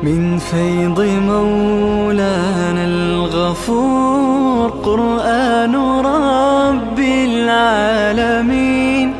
من فيض مولانا الغفور قرآن رب العالمين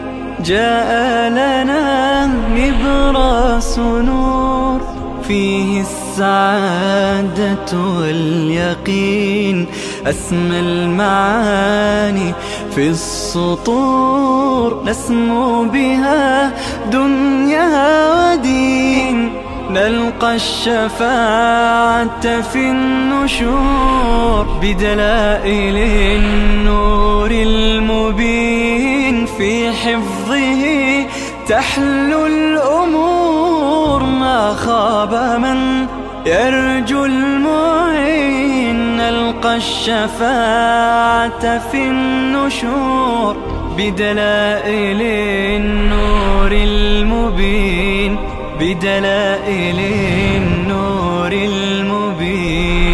جاء لنا نبراس نور فيه السعادة واليقين أسمى المعاني في السطور نسمو بها دنيا ودين نلقى الشفاعة في النشور بدلائل النور المبين في حفظه تحلو الأمور ما خاب من يرجو المعين نلقى الشفاعة في النشور بدلائل النور المبين بدلائل النور المبين.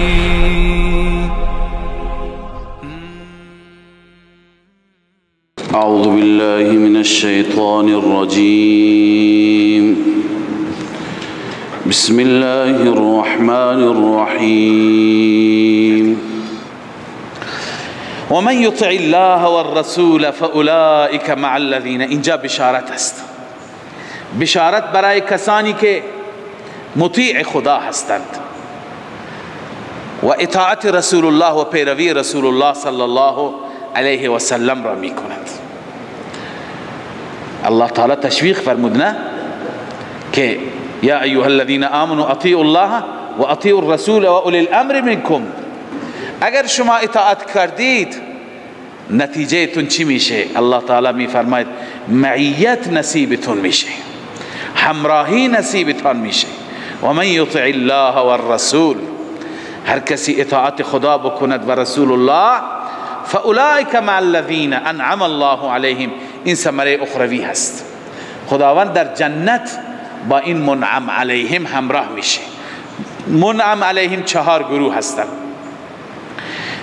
أعوذ بالله من الشيطان الرجيم. بسم الله الرحمن الرحيم. ومن يطع الله والرسول فأولئك مع الذين اینجا بشارت است، بشارت برای کسانی که مطیع خدا هستند و اطاعت رسول الله و پیروی رسول الله صلی الله علیه و سلم را می کند. الله تعالی تشویق فرمود نه که یا ایها الذین آمنوا اطیعوا الله و اطیعوا الرسول و اولی الامر منکم. اگر شما اطاعت کردید نتیجه تون چی میشه؟ الله تعالی می فرماید معیت نصیبتون میشه، همراهی نصیبتان میشه. و من یطع الله و الرسول، هر کسی اطاعت خدا بکند و رسول الله، فاولئک مع الذین انعم الله علیهم، این ثمره اخروی هست. خداوند در جنت با این منعم علیهم همراه میشه. منعم علیهم 4 گروه هستند.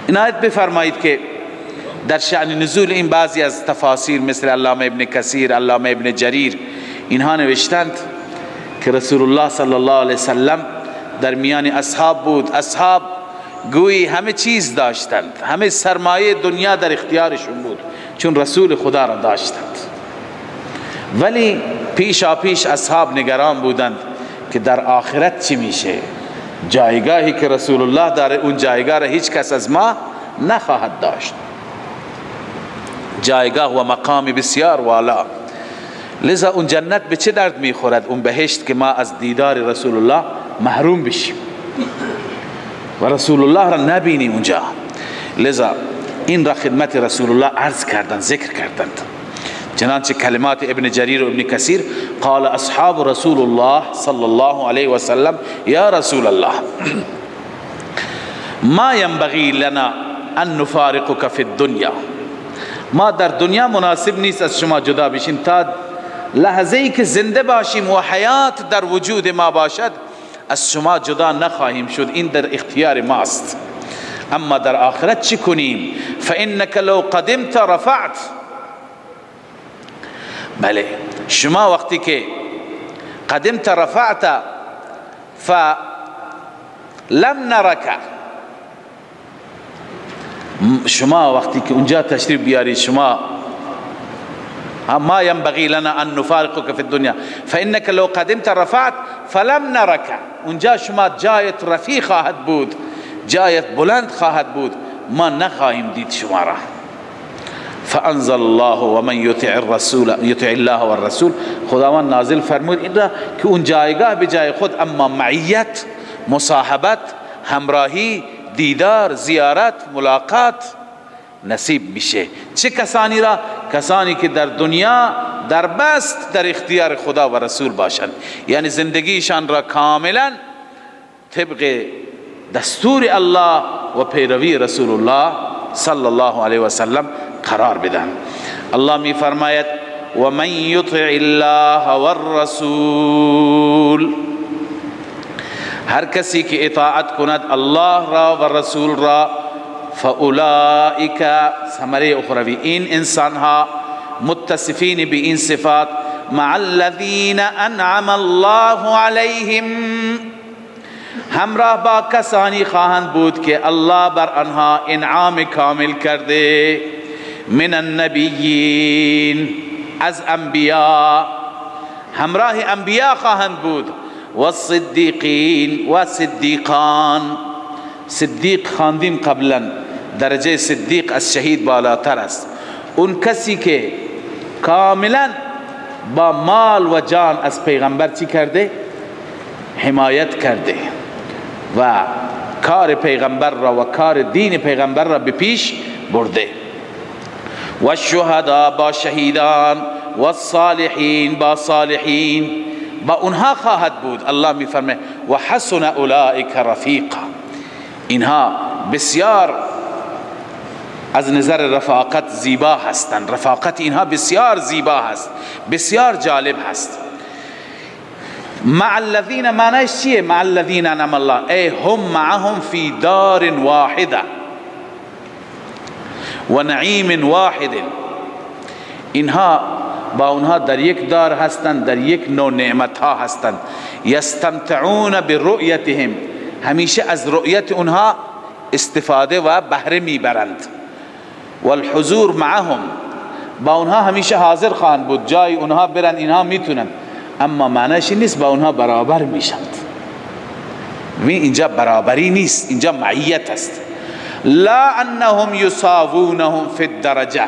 عنایت بفرمایید که در شأن نزول این بعضی از تفاسیر مثل علامه ابن کثیر، علامه ابن جریر، اینها نوشتند که رسول الله صلی الله علیه وسلم در میان اصحاب بود. اصحاب گویی همه چیز داشتند، همه سرمایه دنیا در اختیارشون بود چون رسول خدا را داشتند، ولی پیشا پیش اصحاب نگران بودند که در آخرت چی میشه. جایگاهی که رسول الله داره اون جایگاه را هیچ کس از ما نخواهد داشت، جایگاه و مقام بسیار والا. لذا اون جنت به چه درد میخورد، اون بهشت، که ما از دیدار رسول الله محروم بشیم و رسول الله را نبینیم اونجا. لذا این را خدمت رسول الله عرض کردند، ذکر کردند. چنانچه کلمات ابن جریر و ابن کثیر قال اصحاب رسول الله صلی الله علیه و سلم یا رسول الله ما ينبغي لنا ان نفارقك في الدنيا، ما در دنیا مناسب نیست از شما جدا بشیم، تا لحظه ای که زنده باشیم و حیات در وجود ما باشد از شما جدا نخواهیم شد، این در اختیار ماست. اما در آخرت چی کنیم؟ فانك لو قدمت رفعت، بله شما وقتی که قدمت رفعت فلم نرک، شما وقتی که اونجا تشریف بیارید، شما ما ينبغي لنا ان نفارقك في الدنيا فانك لو قدمت رفعت فلم نرك، اونجا شما جایت رفیع خواهد بود، جایت بلند خواهد بود، ما نخواهیم دید شما را. فانزل الله ومن يطع الرسول يطع الله والرسول، خداوند نازل فرمود این را که اون جایگاه به جای خود، اما معیت، مصاحبت، همراهی، دیدار، زیارت، ملاقات نصیب میشه. چه کسانی را؟ کسانی که در دنیا در بست در اختیار خدا و رسول باشند، یعنی زندگیشان را کاملا طبق دستور الله و پیروی رسول الله صلی الله علیه و سلم قرار بدن. الله می فرماید و من یطع الله والرسول، هر کسی که اطاعت کند الله را و رسول را، فاولئک، ثمره اخروی، این انسان ها متصفین به این صفات، مع الذین انعم الله علیهم، همراه با کسانی خواهند بود که الله بر آنها انعام کامل کرده، من النبیین، از انبیا، همراه انبیا خواهند بود، و الصدیقین، و صدیقان. صدیق خواندیم قبلا، درجه صدیق از شهید بالاتر است. اون کسی که کاملا با مال و جان از پیغمبر چی کرده؟ حمایت کرده و کار پیغمبر را و کار دین پیغمبر را به پیش برده. و الشهدا، با شهیدان، و الصالحین، با صالحین، با اونها خواهد بود. الله می فرمه و حسن اولئک رفیقا، اینها بسیار از نظر رفاقت زیبا هستند. رفاقت اینها بسیار زیبا هست، بسیار جالب هست. مع الذین، معنیش چیه؟ مع الذین انعم الله، ای هم معهم فی دار واحده و نعیم واحد. اینها با اونها در یک دار هستند، در یک نوع نعمت ها هستند. یستمتعون برؤیتهم، همیشه از رؤیت اونها استفاده و بهره میبرند. والحضور معهم، با اونها همیشه حاضر خواهند بود، جای اونها برن اینها میتونن، اما معنیش نیست با اونها برابر میشند. اینجا برابری نیست، اینجا معیت است. لا انهم یساوونهم فی الدرجه،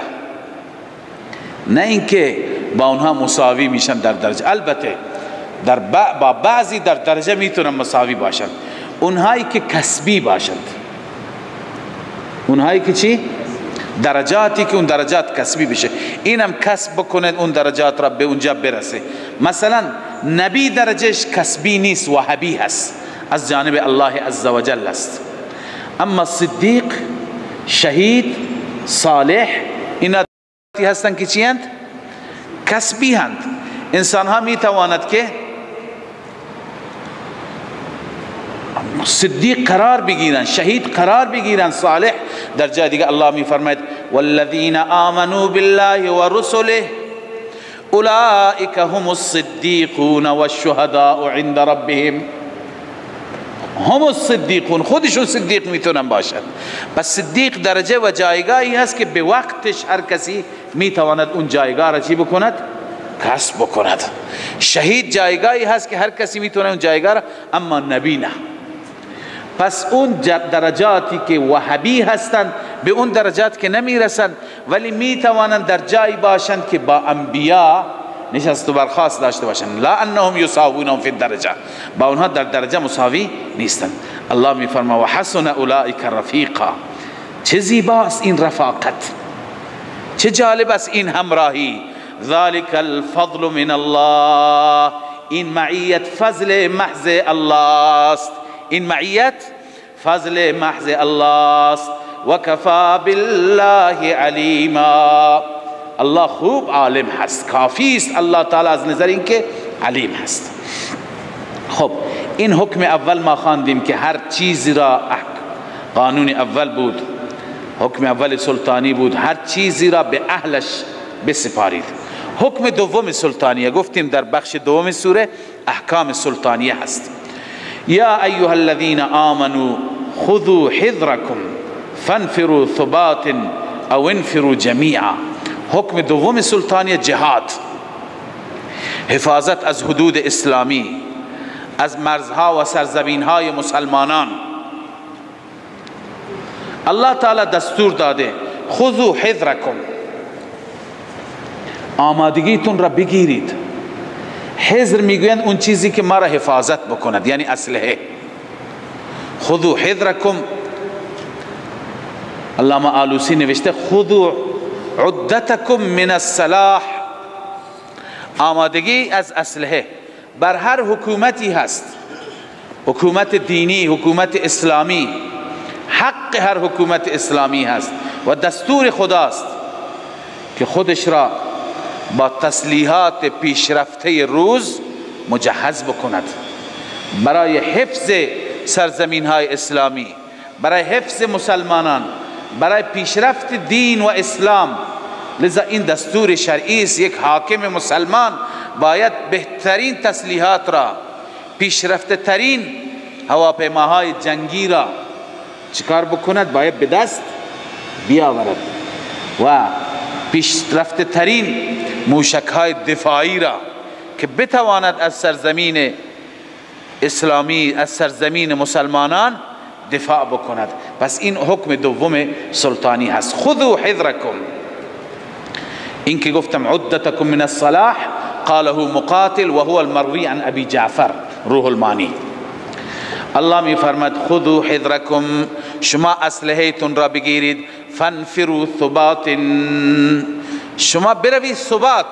نه اینکه با اونها مساوی میشن در درجه. البته با بعضی در درجه میتونن مساوی باشند، اونهایی که کسبی باشند، اونهایی که چی؟ درجاتی که اون درجات کسبی بشه، اینم کسب بکنه اون درجات را به اونجا برسه. مثلا نبی درجهش کسبی نیست، وهبی هست، از جانب الله عزوجل است. اما صدیق، شهید، صالح، اینا هستن که چی هستند؟ کسبی هستند. انسان ها می تواند که صدیق قرار بگیرن، شهید قرار بگیرن، صالح. در جای دیگه الله می فرماید والذین آمنوا بالله و رسله اولئک هم الصدیقون والشهداء عند ربهم. هم الصدیقون، خودشون صدیق میتونن باشن. پس صدیق درجه و جایگاهی هست که به وقتش هر کسی میتواند اون جایگاه را چی بکند؟ کسب بکند. شهید جایگاهی هست که هر کسی میتونه اون جایگاه را، اما نبی نه. پس اون درجاتی که وهبی هستند به اون درجات که نمیرسند، ولی میتوانند در جایی باشند که با انبیا نشست و برخاست داشته باشند. لا انهم یساوونهم فی الدرجه، با اونها در درجه مساوی نیستند. الله میفرما و حسن اولئک رفیقا، چه زیباست این رفاقت، چه جالب است این همراهی. ذلك الفضل من الله، این معیت فضل محض الله است، این معیت فضل محض الله است. و کفا بالله علیما، الله خوب عالم هست، کافی است الله تعالی از نظر اینکه علیم هست. خب این حکم اول ما خواندیم که هر چیزی را، قانون اول بود، حکم اول سلطانی بود، هر چیزی را به اهلش بسپارید. حکم دوم سلطانیه گفتیم در بخش دوم سوره احکام سلطانیه هست. یا ایها الذین آمنوا خذوا حذرکم فانفروا ثبات او انفروا جمیعا. حکم دوم سلطانیه جهاد، حفاظت از حدود اسلامی، از مرزها و سرزمینهای مسلمانان. الله تعالی دستور داده خذوا حذرکم، آمادگیتون را بگیرید. حذر میگویند اون چیزی که ما را حفاظت بکند، یعنی اسلحه. خذوا حذرکم، علامه آلوسی نوشته خذوا عدتکم من السلاح، آمادگی از اسلحه. بر هر حکومتی هست، حکومت دینی، حکومت اسلامی، حق هر حکومت اسلامی هست و دستور خداست که خودش را با تسلیحات پیشرفته روز مجهز بکند برای حفظ سرزمین های اسلامی، برای حفظ مسلمانان، برای پیشرفت دین و اسلام. لذا این دستور شرعی است. یک حاکم مسلمان باید بهترین تسلیحات را، پیشرفته ترین هواپیماهای جنگی را چیکار بکند؟ باید به دست بیاورد و پیشرفته ترین موشک های دفاعی را که بتواند از سرزمین اسلامی، از سرزمین مسلمانان دفاع بکند. پس این حکم دوم سلطانی هست. خذوا حذرکم. این که گفتم عدتکم من الصلاح قاله مقاتل و هو المروی عن ابی جعفر روح المانی. الله می فرماد خذوا حذرکم، شما اسلحه‌تون را بگیرید. فانفروا ثبات، شما بروید ثبات.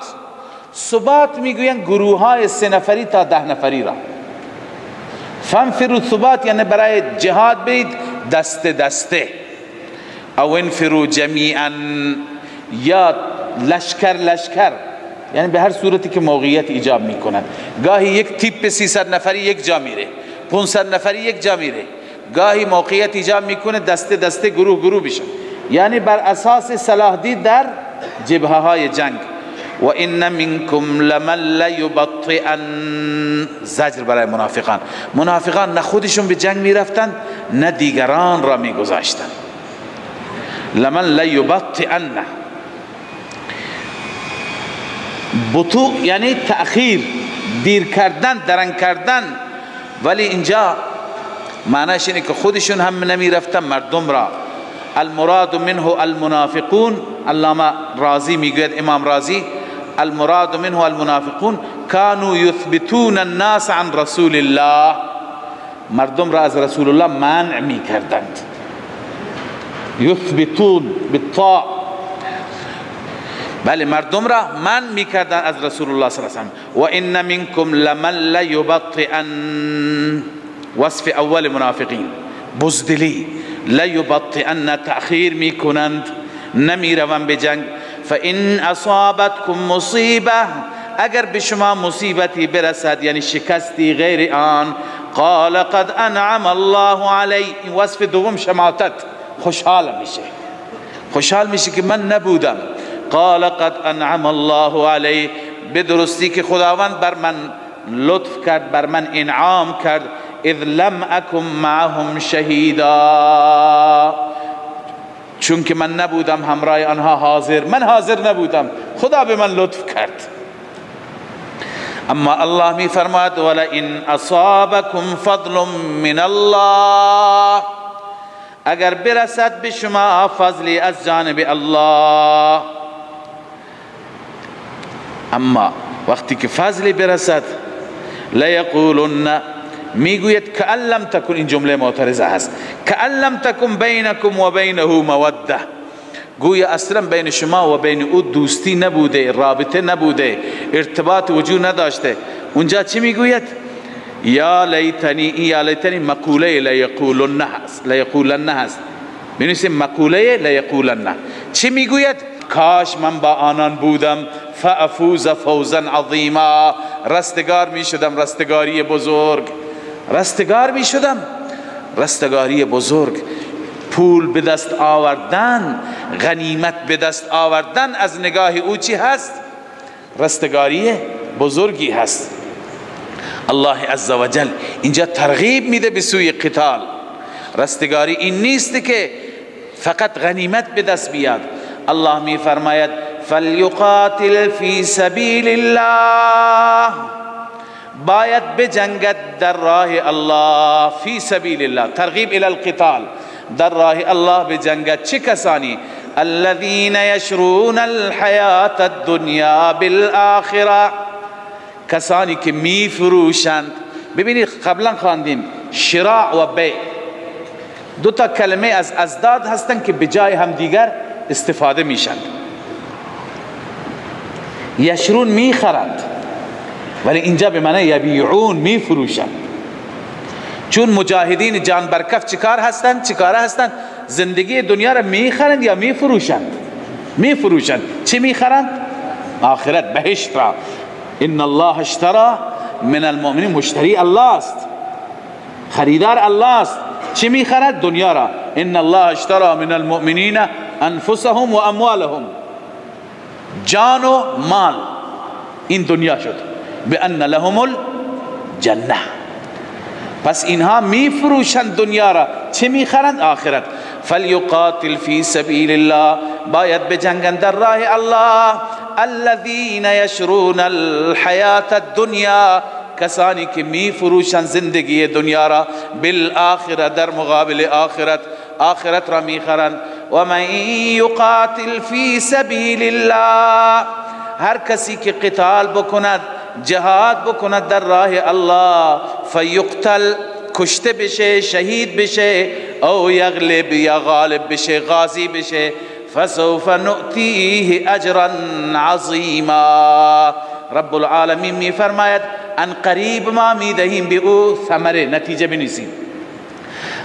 ثبات میگوین گروه های 3 نفری تا 10 نفری را. فانفروا ثبات یعنی برای جهاد برید دسته دسته. او انفروا جمیعا، یا لشکر لشکر، یعنی به هر صورتی که موقعیت ایجاب میکنند. گاهی یک تیپ 300 نفری یک جا میره، 500 نفری یک جا میره. گاهی موقعیت ایجاب میکنه دسته دسته گروه گروه بشن، یعنی بر اساس صلاح دید در جبهه های جنگ. و ان منکم لمن لیبطئن، زجر برای منافقان. منافقان نه خودشون به جنگ میرفتن نه دیگران را میگذاشتن. لمن لیبطئن، بطوء یعنی تأخیر، دیر کردن، درنگ کردن. ولی اینجا معنیش اینه که خودشون هم نمی رفتن، مردم را. المراد منه المنافقون، علامه رازی میگوید، امام رازی، المراد منه المنافقون كانوا يثبتون الناس عن رسول الله، مردم را از رسول الله منع می کردند. یثبتون بالطاء، بله مردم را منع می کردند از رسول الله صلی الله علیه و سلم. و ان منکم لمن لیبطئن، وصف اول منافقین بزدلی. لیبطئن تأخیر می کنند، نمی روند به جنگ. فان اصابتكم مصیبه، اگر به شما مصیبتی برسد یعنی شکستی غیر آن، قال قد انعم الله علی، این وصف دوم شماتت، خوشحال میشه، خوشحال میشه که من نبودم. قال قد انعم الله علی، بدرستی که خداوند بر من لطف کرد، بر من انعام کرد. اذ لم اکن معهم شهیدا، چون که من نبودم همراه آنها حاضر، من حاضر نبودم، خدا به من لطف کرد. اما الله می فرماد ولئن اصابکم فضل من الله، اگر برسد به شما فضلی از جانب الله. اما وقتی که فضلی برسد، لیقولن، میگوید کأن لم تکن، این جمله معترضه هست، کأن لم تکن بینکم و بینه موده، گویا اصلا بین شما و بین او دوستی نبوده، رابطه نبوده، ارتباط وجود نداشته. اونجا چی میگوید؟ یا لیتنی، یا لیتنی مقوله لیقولن هست، بنویسیم مقوله لیقولن. چی میگوید؟ کاش من با آنان بودم، فافوز فوزا عظیما، رستگار میشدم، رستگاری بزرگ، رستگار میشدم، رستگاری بزرگ. پول به دست آوردن، غنیمت به دست آوردن از نگاه او چی هست؟ رستگاری بزرگی هست. الله عزوجل اینجا ترغیب میده به سوی قتال. رستگاری این نیست که فقط غنیمت به دست بیاد. الله می فرماید فلیقاتل فی سبیل الله، باید بجنگد در راه الله. فی سبیل الله، ترغیب الی القتال، در راه الله بجنگد. چه کسانی؟ الذین یشرون الحیات الدنیا بالآخره، کسانی که می فروشند. ببینید قبلا خواندیم شراء و بیع، دو تا کلمه از ازداد هستند که به جای هم دیگر استفاده میشند. یشرون میخرند، ولی اینجا به معنی یبیعون، میفروشند. چون مجاهدین جان برکف چیکار هستند؟ زندگی دنیا را میخرند یا میفروشند؟ میفروشند. چی میخرند؟ آخرت، بهشت را. ان الله اشترى من المؤمنین، مشتری الله است، خریدار الله است. چی میخرد؟ دنیا را. ان الله اشترى من المؤمنین انفسهم و اموالهم، جان و مال، این دنیا شد. بان لهم الجنه. پس اینها می فروشند دنیا را، چه می خرند؟ آخرت. فلیقاتل فی سبیل الله، باید بجنگند در راه الله. الذین یشرون الحیات الدنیا، کسانی که می فروشند زندگی دنیا را، بالآخرة، در مقابل آخرت، آخرت را می خرند. و من یقاتل فی سبیل الله، هر کسی که قتال بکند، جهاد بکند در راه الله، فیقتل، کشته بشه، شهید بشه، او یغلب، یا غالب بشه، غازی بشه، فسوف نؤتیه اجرا عظیما. رب العالمین می فرماید ان قریب ما می دهیم به او ثمره، نتیجه بنویسید،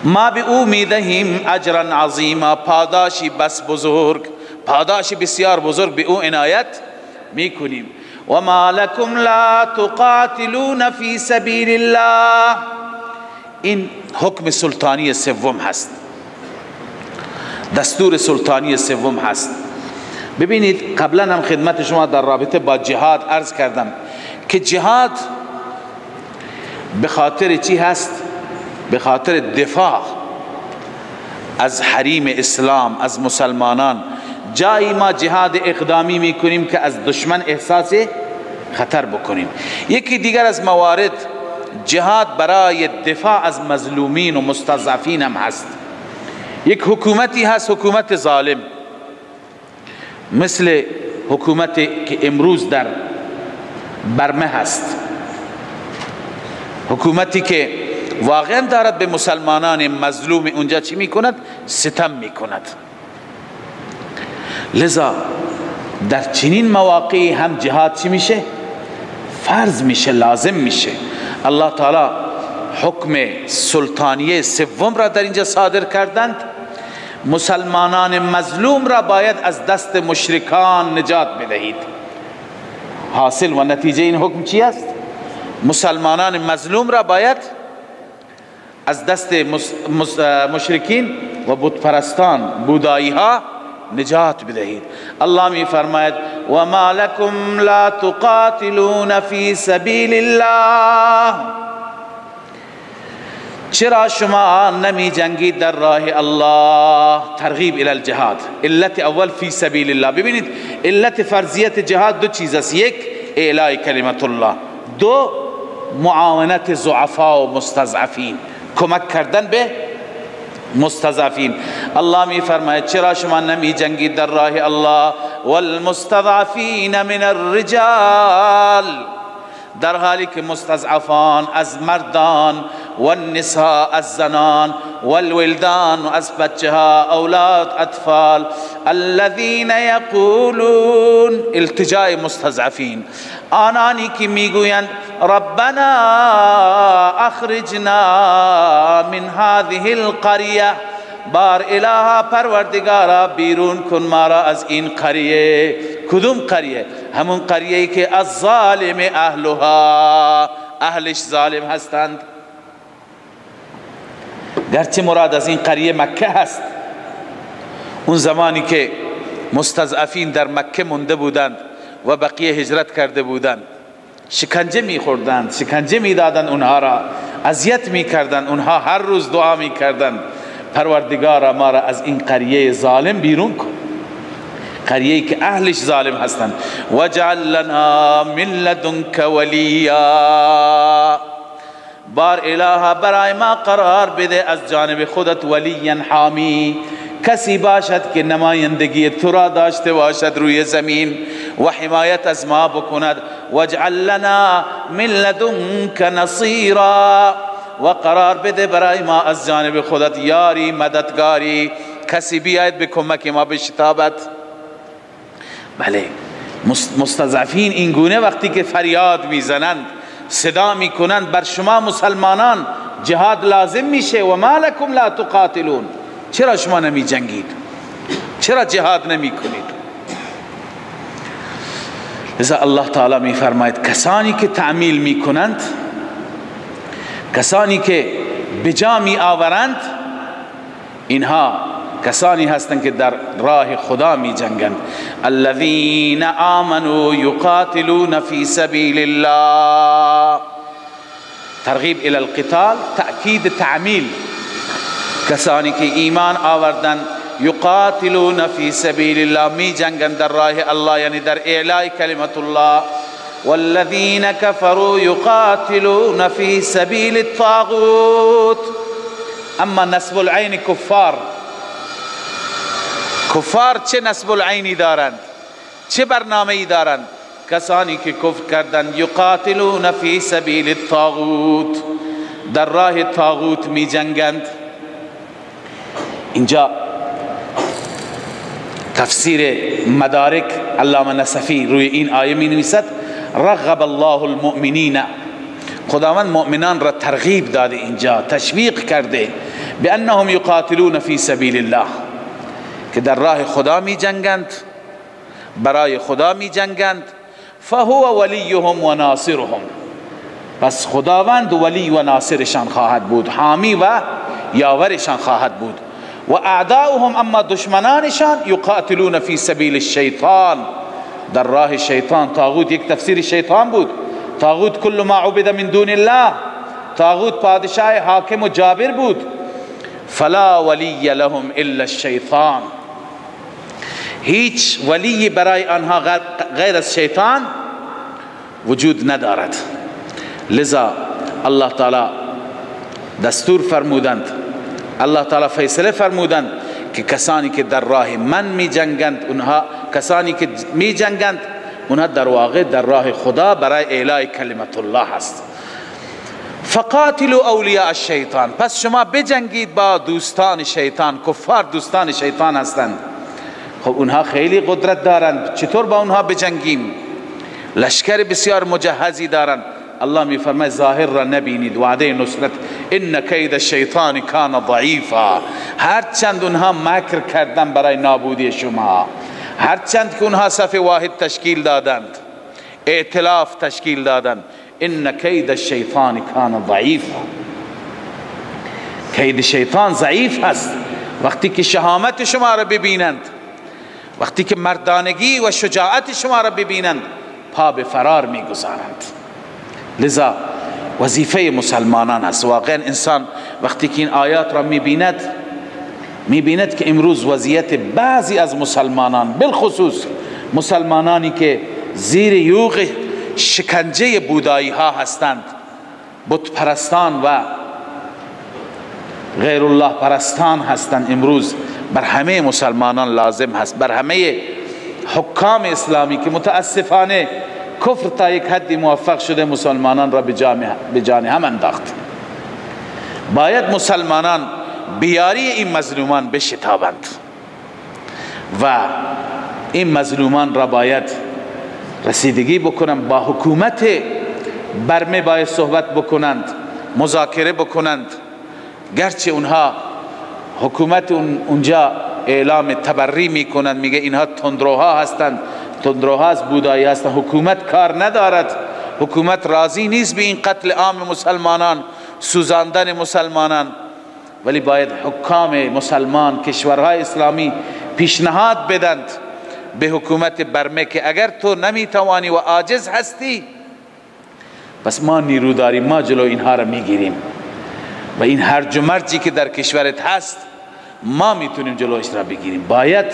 ما به او می دهیم اجرا عظیما، پاداشی بس بزرگ، پاداشی بسیار بزرگ به او عنایت می کنیم. و ما لکم لا تقاتلون فی سبیل الله، این حکم سلطانی سوم هست، دستور سلطانی سوم هست. ببینید قبلا هم خدمت شما در رابطه با جهاد عرض کردم که جهاد به خاطر چی هست؟ به خاطر دفاع از حریم اسلام، از مسلمانان. جایی ما جهاد اقدامی میکنیم که از دشمن احساس خطر بکنیم. یکی دیگر از موارد جهاد برای دفاع از مظلومین و مستضعفین هم هست. یک حکومتی هست، حکومت ظالم، مثل حکومتی که امروز در برمه هست، حکومتی که واقعا دارد به مسلمانان مظلوم اونجا چی میکند؟ ستم میکند. لذا در چنین مواقعی هم جهاد چی میشه؟ فرض میشه، لازم میشه. الله تعالی حکم سلطانیه سوم را در اینجا صادر کردند. مسلمانان مظلوم را باید از دست مشرکان نجات بدهید. حاصل و نتیجه این حکم چی است؟ مسلمانان مظلوم را باید از دست مشرکین و بت پرستان، بودایی ها نجات بدهید. الله می فرماید و ما لکم لا تقاتلون فی سبیل الله، چرا شما نمی جنگید در راه الله؟ ترغیب الی الجهاد. علت اول فی سبیل الله. ببینید علت فرضیت جهاد دو چیز است، یک اعلاء کلمت الله، دو معاونت ضعفا و مستضعفین، کمک کردن به مستضعفین. الله می فرماید چرا شما نمی جنگید در راه الله؟ والمستضعفین من الرجال، در حالی که مستضعفان از مردان، والنساء از زنان، والولدان از بچه ها، اولاد، اطفال، الذين یقولون، التجاء مستضعفین، آنانی که میگویند ربنا اخرجنا من هذه القرية، بار الها پروردگارا بیرون کن ما را از این قریه. کدوم قریه؟ همون قریه‌ای که از ظالم اهلها، اهلش ظالم هستند. گرچه مراد از این قریه مکه هست، اون زمانی که مستضعفین در مکه مونده بودند و بقیه هجرت کرده بودند، شکنجه می‌خوردند، شکنجه می‌دادند اونها را، اذیت می‌کردند اونها، هر روز دعا می‌کردند پروردگارا ما را از این قریه ظالم بیرون کن، قریه‌ای که اهلش ظالم هستند. وجعل لنا من لدنک ولیا، بار الها برای ما قرار بده از جانب خودت ولیا حامی، کسی باشد که نمایندگی تو را داشته باشد روی زمین و حمایت از ما بکند. واجعل لنا من لدنک نصیرا، و قرار بده برای ما از جانب خودت یاری، مددگاری، کسی بیاید به کمک ما بشتابد. بله، مستضعفین این گونه وقتی که فریاد میزنند، صدا میکنند بر شما مسلمانان جهاد لازم میشه، و ما لکم لا تقاتلون، چرا شما نمی جنگید؟ چرا جهاد نمی کنید؟ لذا الله تعالی می فرماید کسانی که تعمیل می کنند، کسانی که بجا می آورند، اینها کسانی هستند که در راه خدا می جنگند. الذين آمنوا يقاتلون في سبيل الله، ترغیب الی القتال تأکید تعمیل، کسانی که ایمان آوردن یقاتلون فی سبیل الله، می جنگند در راه الله، یعنی در اعلاء کلمت الله. والذین کفروا یقاتلون فی سبیل الطاغوت. اما نصب العین کفار چه نصب العینی دارند، چه برنامه‌ای دارند؟ کسانی که کفر کردند یقاتلون فی سبیل الطاغوت، در راه طاغوت می جنگند. اینجا تفسیر مدارک علامه نصفی روی این آیه می نویسد رغب الله المؤمنین، خداوند مؤمنان را ترغیب داده، اینجا تشویق کرده به انهم یقاتلون فی سبیل الله، که در راه خدا می جنگند، برای خدا می جنگند. فهو ولیهم و ناصرهم، پس خداوند ولی و ناصرشان خواهد بود، حامی و یاورشان خواهد بود. و اعداؤهم، اما دشمنانشان یقاتلون فی سبیل الشیطان، در راه شیطان. طاغوت یک تفسیر شیطان بود. طاغوت کل ما عبد من دون الله، طاغوت پادشاه حاکم و جابر بود. فلا ولی لهم الا الشیطان، هیچ ولی برای آنها غیر از شیطان وجود ندارد. لذا الله تعالی دستور فرمودند، الله تعالی فیصله فرمودند که کسانی که در راه من می جنگند، اونها کسانی که می جنگند اونها در واقع در راه خدا برای اعلاء کلمت الله هست. فقاتلوا اولیاء الشیطان، پس شما بجنگید با دوستان شیطان. کفار دوستان شیطان هستند. خب اونها خیلی قدرت دارند، چطور با اونها بجنگیم؟ لشکر بسیار مجهزی دارند. الله می فرماید ظاهر را نبینید، وعده نصرت. ان کید الشیطان کان ضعیفا، هرچند اونها مکر کردن برای نابودی شما، هرچند که اونها صف واحد تشکیل دادند، ائتلاف تشکیل دادند، ان کید الشیطان کان ضعیفا، کید شیطان ضعیف هست. وقتی که شهامت شما را ببینند، وقتی که مردانگی و شجاعت شما را ببینند، پا به فرار میگذارند. لذا وظیفه مسلمانان است. واقعا انسان وقتی که این آیات را میبیند که امروز وضعیت بعضی از مسلمانان، بالخصوص مسلمانانی که زیر یوغ شکنجه بودایی ها هستند، بت پرستان و غیر الله پرستان هستند، امروز بر همه مسلمانان لازم هست، بر همه حکام اسلامی که متاسفانه کفر تا یک حدی موفق شده مسلمانان را به جان هم انداخت. باید مسلمانان بیاری این مظلومان بشتابند و این مظلومان را باید رسیدگی بکنند، با حکومت برمه باید صحبت بکنند، مذاکره بکنند. گرچه اونها حکومت اونجا اعلام تبری میکنند، میگه اینها تندروها هستند، تندروها از بودایی هستند، حکومت کار ندارد، حکومت راضی نیست به این قتل عام مسلمانان، سوزاندن مسلمانان. ولی باید حکام مسلمان، کشورهای اسلامی پیشنهاد بدند به حکومت برمه که اگر تو نمیتوانی و عاجز هستی، پس ما نیرو داریم، ما جلو اینها را میگیریم و این هرج و مرجی که در کشورت هست ما میتونیم جلوش را بگیریم. باید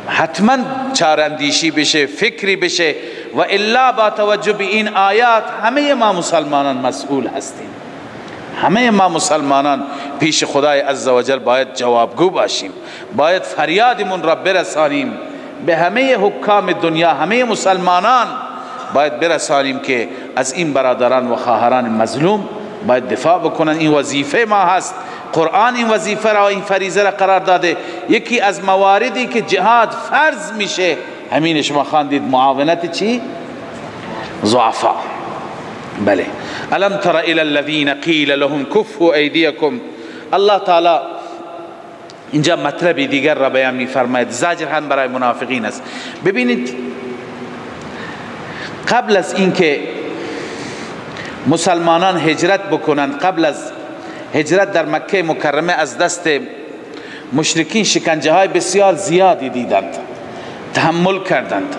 حتما چاراندیشی بشه، فکری بشه، و الا با توجه به این آیات همه ما مسلمانان مسئول هستیم. همه ما مسلمانان پیش خدای عزوجل باید جوابگو باشیم، باید فریادمون را برسانیم به همه حکام دنیا، همه مسلمانان باید برسانیم که از این برادران و خواهران مظلوم باید دفاع بکنن. این وظیفه ما هست. قرآن این وظیفه را، این فریضه را قرار داده. یکی از مواردی که جهاد فرض میشه همین شما خواندید، معاونت چی؟ ضعفا. بله. الم تر الی الذین قیل لهم کفوا ایدیکم. الله تعالی اینجا مطلبی دیگر را بیان می‌فرماید، زجر هم برای منافقین است. ببینید قبل از اینکه مسلمانان هجرت بکنند، قبل از هجرت در مکه مکرمه از دست مشرکین شکنجه های بسیار زیادی دیدند، تحمل کردند.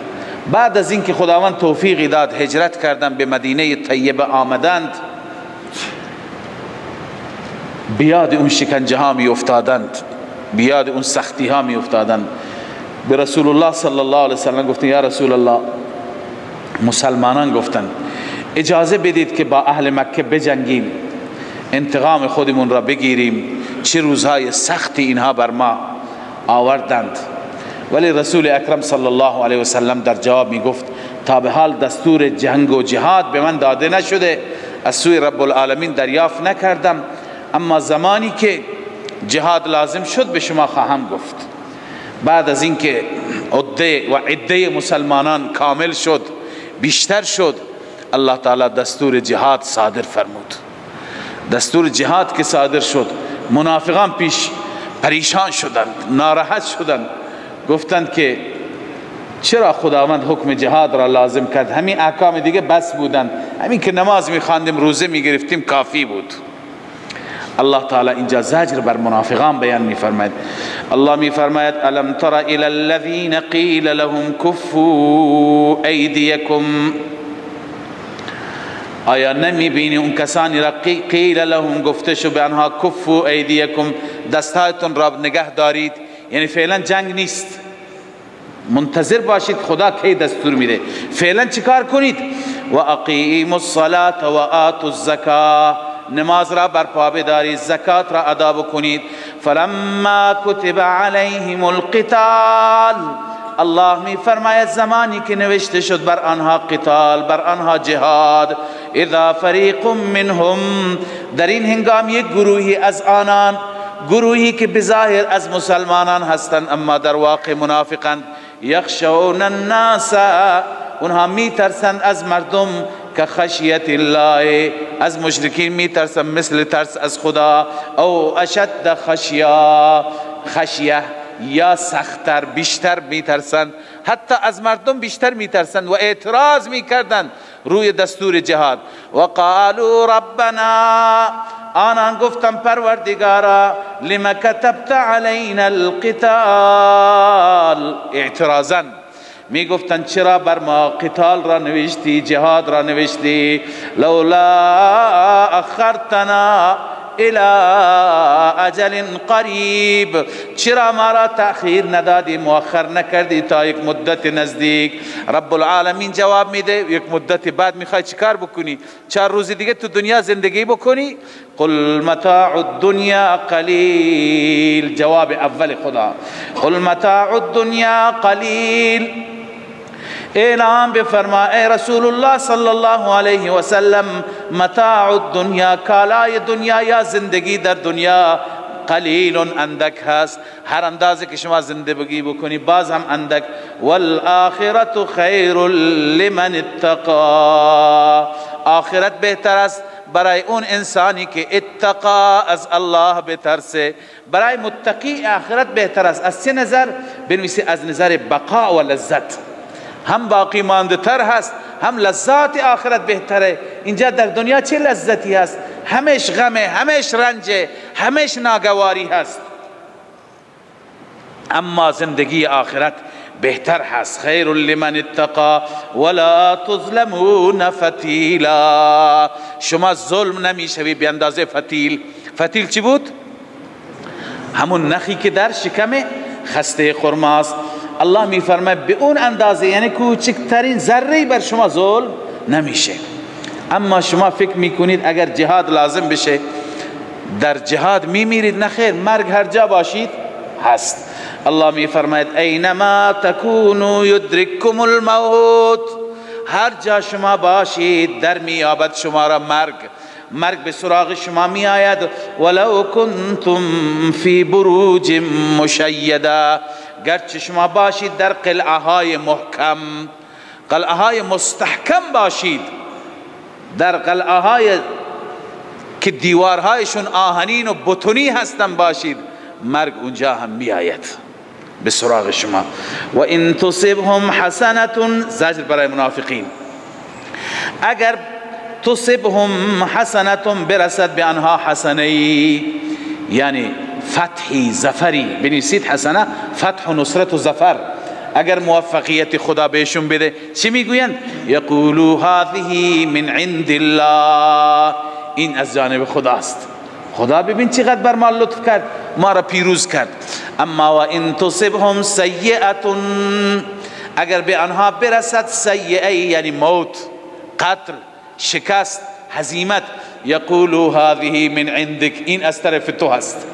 بعد از اینکه خداوند توفیقی داد هجرت کردند، به مدینه طیبه آمدند، بیاد اون شکنجه ها می افتادند، بیاد اون سختی ها می افتادند. به رسول الله صلی الله علیه وسلم گفتن یا رسول الله، مسلمانان گفتن اجازه بدید که با اهل مکه بجنگیم، انتقام خودمون را بگیریم، چه روزهای سختی اینها بر ما آوردند. ولی رسول اکرم صلی الله علیه وسلم در جواب می گفت تا به حال دستور جنگ و جهاد به من داده نشده، از سوی رب العالمین دریافت نکردم، اما زمانی که جهاد لازم شد به شما خواهم گفت. بعد از اینکه عده مسلمانان کامل شد، بیشتر شد، الله تعالی دستور جهاد صادر فرمود. دستور جهاد که صادر شد، منافقان پیش پریشان شدند، ناراحت شدند، گفتند که چرا خداوند حکم جهاد را لازم کرد؟ همین احکام دیگه بس بودند، همین که نماز می‌خواندیم، روزه می‌گرفتیم کافی بود. الله تعالی اینجا زجر بر منافقان بیان می‌فرماید. الله می‌فرماید الم تر الی الذین قیل لهم کفوا ایدیکم، آیا نمی‌بینی اون کسانی را قیل لهم گفته شد به آنها کفوا ایدیکم، دستهایتون را نگه دارید، یعنی فعلا جنگ نیست، منتظر باشید خدا کی دستور میده، فعلا چیکار کنید؟ و اقیموا الصلاة و آتوا الزکاة، نماز را برپا بدارید، زکات را ادا بکنید. فلما کتب علیهم القتال، الله می فرماید زمانی که نوشته شد بر آنها قتال، بر آنها جهاد، اذا فریق منهم، در این هنگام یک گروهی از آنان، گروهی که بظاهر از مسلمانان هستند اما در واقع منافقند، یخشون الناس، اونها میترسند از مردم، که خشیت الله، از مشرکین میترسند مثل ترس از خدا، او اشد خشیه یا سختتر، بیشتر میترسند، حتی از مردم بیشتر میترسند و اعتراض میکردند روی دستور جهاد. و قالوا ربنا، آنان گفتم پروردگارا، لما کتبت علینا القتال، اعتراضا می گفتن چرا بر ما قتال را نوشتی، جهاد را نوشتی، لولا اخرتنا الى اجل قریب، چرا ما را تأخیر ندادی، مؤخر نکردی تا یک مدت نزدیک؟ رب العالمین جواب میده یک مدت بعد میخوای چیکار بکنی؟ 4 روز دیگه تو دنیا زندگی بکنی؟ قل متاع الدنیا قلیل، جواب اول خدا، قل متاع الدنیا قلیل، اعلام بفرما ای رسول الله صلی الله علیه و سلم، متاع الدنیا، کالای دنیا یا زندگی در دنیا، قلیل، اندک هست، هر اندازه که شما زندگی بکنی باز هم اندک، والآخرة خیر لمن اتقا، آخرت بهتر است برای اون انسانی که اتقا، از الله بترسه. برای متقی آخرت بهتر است. از چه نظر؟ بنویسی از نظر بقا و لذت، هم باقی مانده تر هست، هم لذات آخرت بهتره. اینجا در دنیا چه لذتی هست؟ همش غمه، همش رنجه، همش ناگواری هست. اما زندگی آخرت بهتر هست. خیر لمن اتقا ولا تظلمون فتیلا، شما ظلم نمیشوی به اندازه فتیل. فتیل چی بود؟ همون نخی که در شکم خسته خرماست. الله میفرماید به اون اندازه، یعنی کوچکترین ذره بر شما ظلم نمیشه. اما شما فکر میکنید اگر جهاد لازم بشه در جهاد میمیرید؟ نخیر، مرگ هر جا باشید هست. الله میفرماید اینما تکونوا یدرککم الموت، هر جا شما باشید در میابد شما را مرگ به سراغ شما می آید. ولو کنتم فی بروج مشیده، گرچه شما باشید در قلعه های محکم، قلعه های مستحکم باشید، در قلعه های که دیوارهایشون آهنین و بتونی هستن باشید، مرگ اونجا هم می آید به سراغ شما. و ان تصبهم حسنه، زجر برای منافقین، اگر تصبهم حسنه، برسد به آنها حسنه، یعنی فتحی، ظفری، بنویسید حسنه، فتح و نصرت و ظفر، اگر موفقیت خدا بهشون بده چی میگویند؟ یقولوا هذه من عند الله، این از جانب خداست. خدا ببین چقدر بر ما لطف کرد، ما را پیروز کرد. اما و ان تصبهم سیئه، اگر به آنها برسد سیئه یعنی موت، قتل، شکست، هزیمت، یقولوا هذه من عندك، این از طرف تو هست،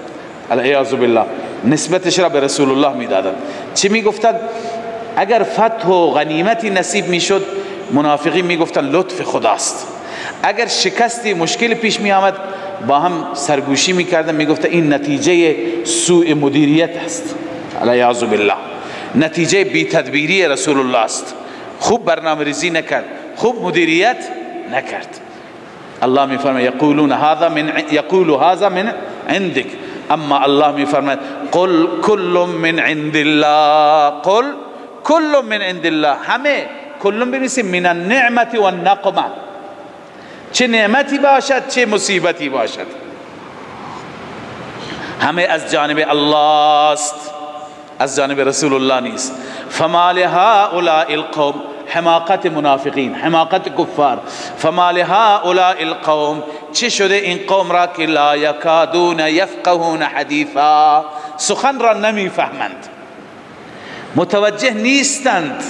العیاذ بالله، نسبتش را به رسول الله میدادند. چی میگفتند؟ اگر فتح و غنیمتی نصیب میشد منافقین میگفتند لطف خداست، اگر شکستی مشکل پیش می آمد با هم سرگوشی میکردن، میگفتند این نتیجه سوء مدیریت است، العیاذ بالله، نتیجه بی تدبیری رسول الله است، خوب برنامه ریزی نکرد، خوب مدیریت نکرد. الله میفرماید یقول هذا من عندك، اما الله میفرماید قل كل من عند الله، قل كل من عند الله، همه کل بنویسیم من النعمت و النقمه، چه نعمتی باشد چه مصیبتی باشد همه از جانب الله است، از جانب رسول الله نیست. فما لهؤلاء القوم، حماقت منافقین، حماقت کفار، فما لهؤلاء القوم، چه شده این قوم را که لا یکادون یفقهون حدیثا، سخن را نمیفهمند، متوجه نیستند،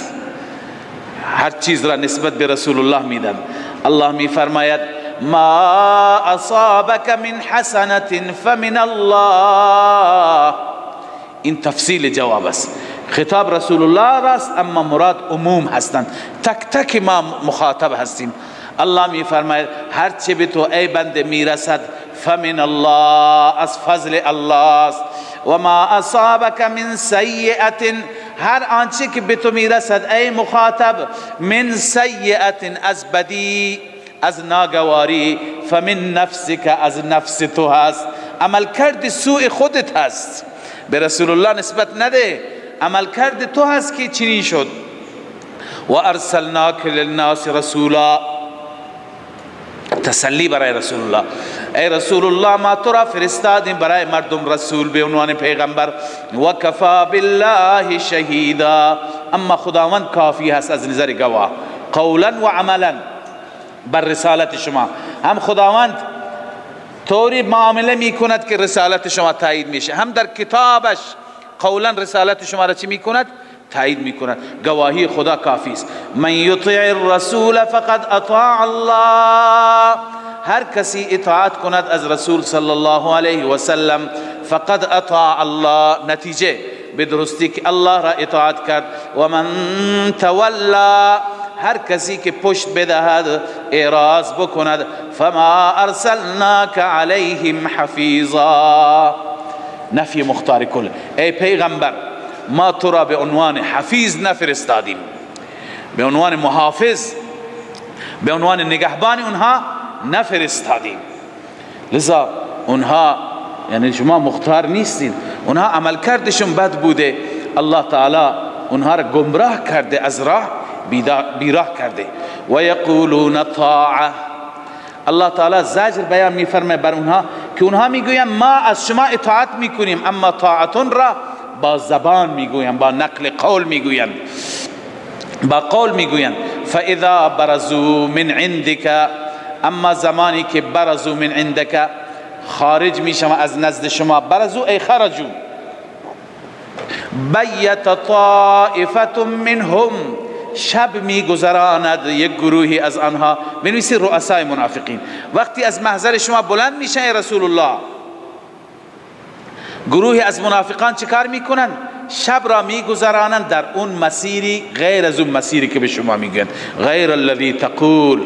هر چیز را نسبت به رسول الله میدن. الله میفرماید ما اصابك من حسنة فمن الله، این تفصیل جواب است، خطاب رسول الله راست اما مراد عموم هستند، تک تک ما مخاطب هستیم. الله میفرماید هر چه به تو ای بنده میرسد فمن الله، از فضل الله است. و ما اصابك من سیئة، هر آنچه که به تو میرسد ای مخاطب من سیئة، از بدی، از ناگواری، فمن نفسك، از نفس تو هست، عمل کرد سوء خودت هست، به رسول الله نسبت نده، عمل کرد تو هست که چنین شد. و ارسلناک للناس رسولا، تسلی برای رسول الله، ای رسول الله ما تو را فرستادیم برای مردم رسول به عنوان پیغمبر. و کفا بالله شهیدا، اما خداوند کافی هست از نظر گواه، قولا و عملا بر رسالت شما. هم خداوند طوری معامله می کند که رسالت شما تایید میشه، هم در کتابش قولا رسالت شما را چی می کند؟ تایید می کند. گواهی خدا کافی است. من یطیع الرسول فقد اطاع الله، هر کسی اطاعت کند از رسول صلی الله علیه و سلم فقد اطاع الله، نتیجه به درستی که الله را اطاعت کرد. و من تولا، هر کسی که پشت بدهد، اعراض بکند، فما ارسلناک علیهم حفیظا، نفی مختار کل، ای پیغمبر ما تو را به عنوان حفیظ نفرستادیم، به عنوان محافظ، به عنوان نگهبان اونها نفرستادیم. لذا اونها یعنی شما مختار نیستین، اونها عمل کردشون بد بوده، الله تعالی اونها را گمراه کرده، از راه بیراه کرده. و یقولون طاعه، الله تعالی زجر بیان میفرمه بر اونها که اونها میگوین ما از شما اطاعت میکنیم، اما طاعتون را با زبان میگوین، با نقل قول میگوین، با قول میگوین. فاذا برزوا من عندك، اما زمانی که برزوا من عندك، خارج میشم از نزد شما، برزوا ای خرجوا، بیت طائفه منهم، شب میگذراند یک گروهی از آنها، بنویسی رؤسای منافقین، وقتی از محضر شما بلند میشن ای رسول الله، گروهی از منافقان چیکار میکنن؟ شب را میگذرانند در اون مسیری غیر از اون مسیری که به شما میگن، غیر الذی تقول،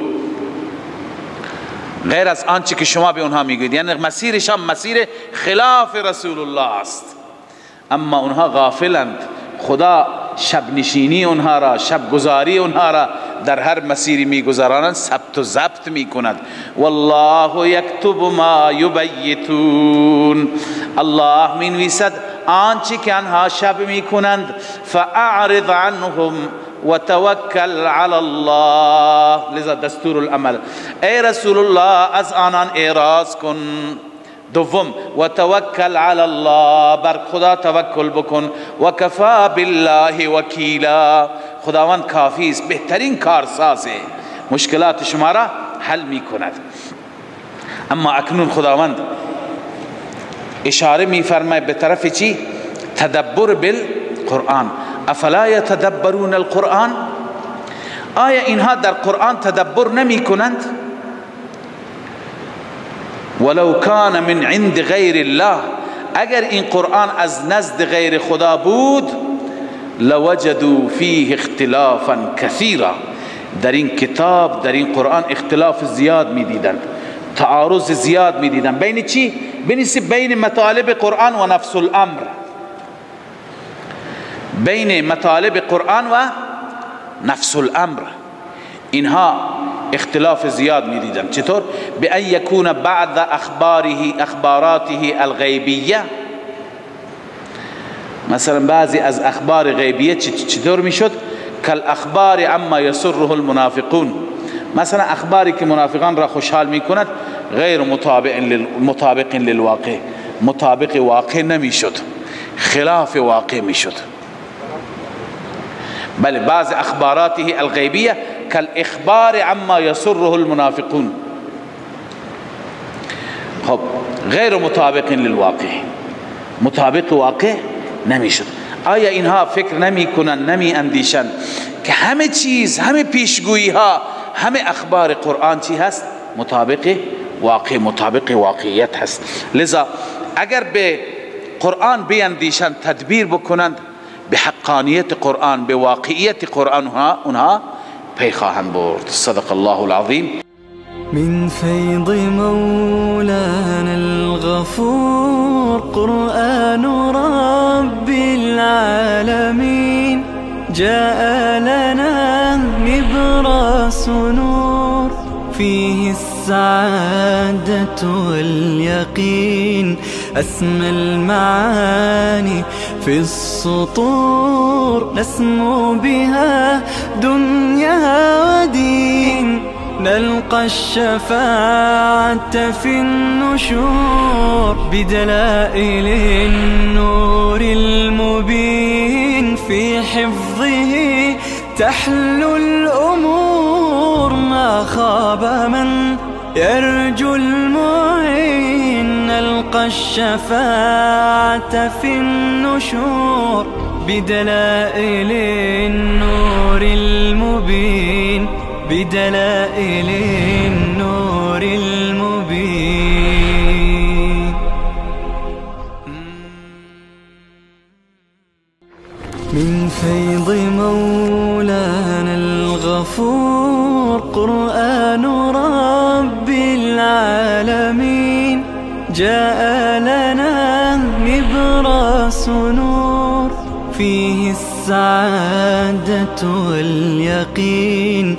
غیر از آنچه که شما به اونها میگید، یعنی مسیرشان مسیر خلاف رسول الله است. اما اونها غافلند، خدا شب نشینی اونها را، شب گذاری اونها را در هر مسیری میگذرانند، ثبت و ضبط میکند. والله یکتب ما یبیتون، الله مینویسد آنچه که آنها شب میکنند. فاعرض عنهم و توکل علی الله، لذا دستور العمل، ای رسول الله از آنان اعراض کن. دوم و توکل علی الله، بر خدا توکل بکن. و کفا بالله وکیلا، خداوند کافی است، بهترین کارساز، مشکلات شما را حل می کند. اما اکنون خداوند اشاره میفرماید به طرف چی؟ تدبر بالقرآن. افلا یتدبرون القرآن؟ آیا اینها در قرآن تدبر نمی کنند؟ ولو کان من عند غیر الله، اگر این قرآن از نزد غیر خدا بود، لوجدوا فیه اختلافا کثیرا، در این کتاب، در این قرآن اختلاف زیاد میدیدند، تعارض زیاد میدیدند. بین چی؟ بین مطالب قرآن و نفس الامر، بین مطالب قرآن و نفس الامر اینها اختلاف زیاد میدیدند. چطور؟ بأن یکون بعض اخباراته الغیبیه، مثلا بعضی از اخبار غیبیه چطور میشد؟ کالاخبار عما یسره المنافقون، مثلا اخباری که منافقان را خوشحال میکند غیر مطابق للواقع، مطابق واقع نمیشد، خلاف واقع میشد. بله، بعض اخباراته الغیبیه کالاخبار عما یسره المنافقون، خب غیر مطابق للواقع، مطابق واقع نمیشد. آیا اینها فکر نمی کنند، نمی اندیشند که همه چیز، همه پیشگویی ها، همه اخبار قرآن چی هست؟ مطابق واقع، مطابق واقعیت هست. لذا اگر به قرآن بیندیشند، تدبیر بکنند، به حقانیت قرآن، به واقعیت قرآن اونها پی خواهند برد. صدق الله العظیم. من فيض مولانا الغفور قرآن رب العالمين، جاء لنا نبراس نور فيه السعادة واليقين، أسمى المعاني في السطور نسمو بها دنيا ودين، نلقى الشفاعة في النشور بدلائل النور المبين، في حفظه تحلو الأمور، ما خاب من يرجو المعين، نلقى الشفاعة في النشور بدلائل النور المبين، بدلائل النور المبين. من فيض مولانا الغفور قرآن رب العالمين، جاء لنا نبراس نور فيه السعادة واليقين.